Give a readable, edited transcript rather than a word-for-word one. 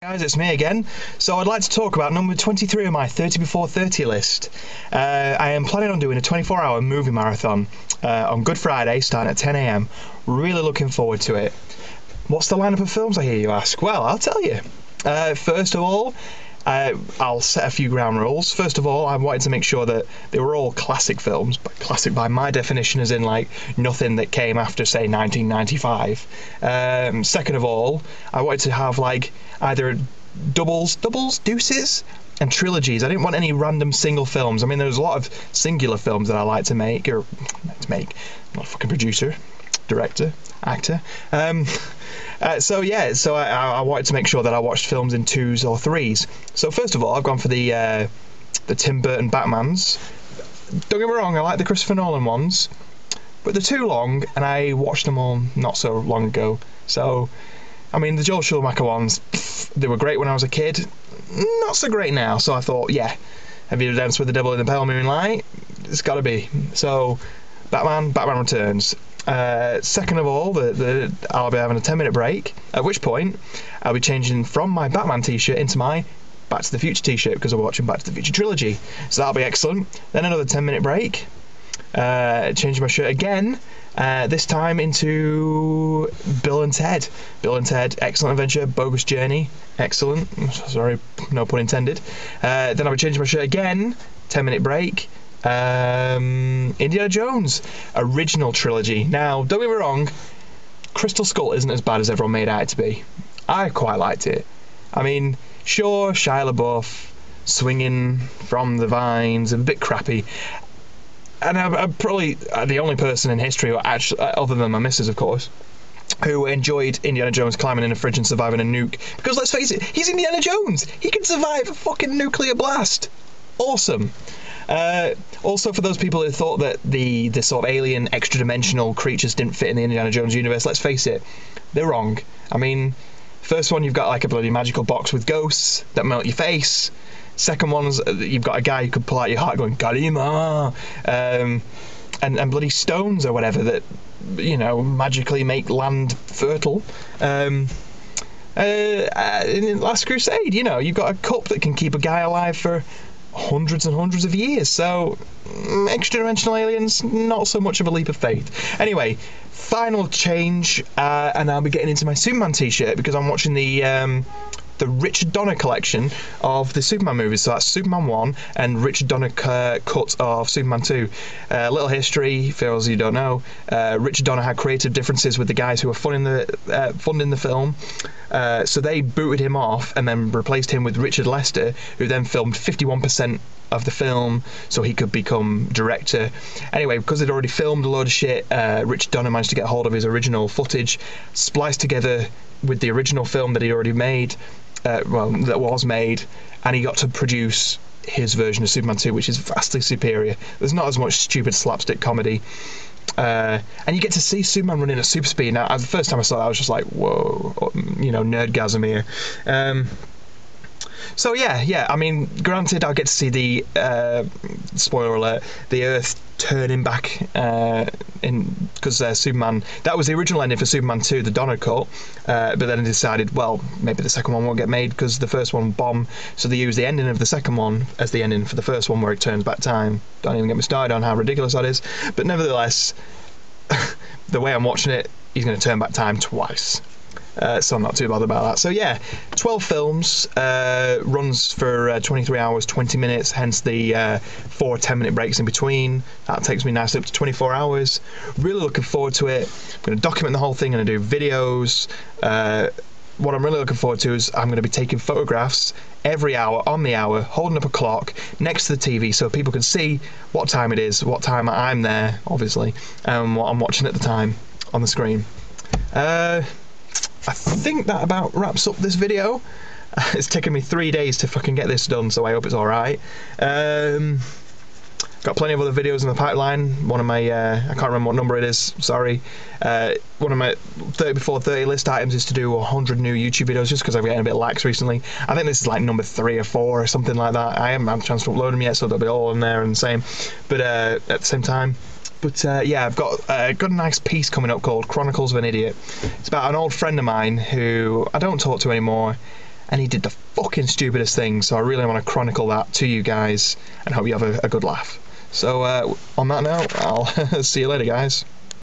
Guys, it's me again. So I'd like to talk about number 23 on my 30 before 30 list. I am planning on doing a 24-hour movie marathon on Good Friday, starting at 10 a.m. Really looking forward to it. What's the lineup of films, I hear you ask? Well, I'll tell you. First of all, I'll set a few ground rules. First of all, I wanted to make sure that they were all classic films, but classic by my definition is in like nothing that came after, say, 1995. Second of all, I wanted to have like either doubles, deuces, and trilogies. I didn't want any random single films. I mean, there's a lot of singular films that I like to make, I'm not a fucking producer, director, actor. So I wanted to make sure that I watched films in twos or threes. So first of all, I've gone for the Tim Burton Batmans. Don't get me wrong, I like the Christopher Nolan ones, but they're too long, and I watched them all not so long ago. So, I mean, the Joel Schumacher ones, they were great when I was a kid, not so great now. So I thought, yeah, have you danced with the devil in the pale moonlight? It's got to be. So, Batman Returns. Second of all, I'll be having a 10-minute break, at which point I'll be changing from my Batman t-shirt into my Back to the Future t-shirt, because we're watching Back to the Future Trilogy. So that'll be excellent. Then another 10-minute break, changing my shirt again, this time into Bill and Ted. Bill and Ted, Excellent Adventure, Bogus Journey, excellent. Sorry, no pun intended. Then I'll be changing my shirt again, 10-minute break. Indiana Jones original trilogy. Now, don't get me wrong, Crystal Skull isn't as bad as everyone made out to be. I quite liked it. I mean, sure, Shia LaBeouf swinging from the vines, a bit crappy. And I'm probably the only person in history who actually, other than my missus, of course, who enjoyed Indiana Jones climbing in a fridge and surviving a nuke. Because let's face it, he's Indiana Jones. He can survive a fucking nuclear blast. Awesome. Also, for those people who thought that the sort of alien extra-dimensional creatures didn't fit in the Indiana Jones universe, let's face it, they're wrong. I mean, first one, you've got like a bloody magical box with ghosts that melt your face. Second one's, you've got a guy who could pull out your heart going, Karima! And bloody stones or whatever that, you know, magically make land fertile. In Last Crusade, you know, you've got a cup that can keep a guy alive for hundreds and hundreds of years. So extra-dimensional aliens, not so much of a leap of faith. Anyway, final change, and I'll be getting into my Superman t-shirt because I'm watching the Richard Donner collection of the Superman movies. So that's Superman 1 and Richard Donner cut of Superman 2. Little history, for those you don't know, Richard Donner had creative differences with the guys who were funding the film. So they booted him off and then replaced him with Richard Lester, who then filmed 51% of the film so he could become director. Anyway, because they'd already filmed a load of shit, Richard Donner managed to get hold of his original footage, spliced together with the original film that he already made, that was made, and he got to produce his version of Superman 2, which is vastly superior. There's not as much stupid slapstick comedy. And you get to see Superman running at super speed. Now, the first time I saw that, I was just like, whoa, you know, nerdgasm here. So yeah, I mean, granted, I'll get to see the, spoiler alert, the Earth turning back, because Superman, that was the original ending for Superman 2, the Donner cut, but then they decided, well, maybe the second one won't get made because the first one bombed, so they used the ending of the second one as the ending for the first one where it turns back time. Don't even get me started on how ridiculous that is, but nevertheless, the way I'm watching it, he's going to turn back time twice. So I'm not too bothered about that. So yeah, 12 films, runs for 23 hours, 20 minutes, hence the 4 10-minute breaks in between. That takes me nicely up to 24 hours. Really looking forward to it. I'm going to document the whole thing, I'm going to do videos. What I'm really looking forward to is I'm going to be taking photographs every hour, on the hour, holding up a clock next to the TV so people can see what time it is, what time I'm there, obviously, and what I'm watching at the time on the screen. I think that about wraps up this video. It's taken me 3 days to fucking get this done, so I hope it's alright. Got plenty of other videos in the pipeline. One of my, I can't remember what number it is, sorry. One of my 30 before 30 list items is to do 100 new YouTube videos, just because I've getting a bit lax recently. I think this is like number 3 or 4 or something like that. I haven't had a chance to upload them yet, so they'll be all in there and the same. But at the same time, But yeah, I've got a nice piece coming up called Chronicles of an Idiot. It's about an old friend of mine who I don't talk to anymore, and he did the fucking stupidest thing. So I really want to chronicle that to you guys, and hope you have a good laugh. So on that note, I'll see you later, guys.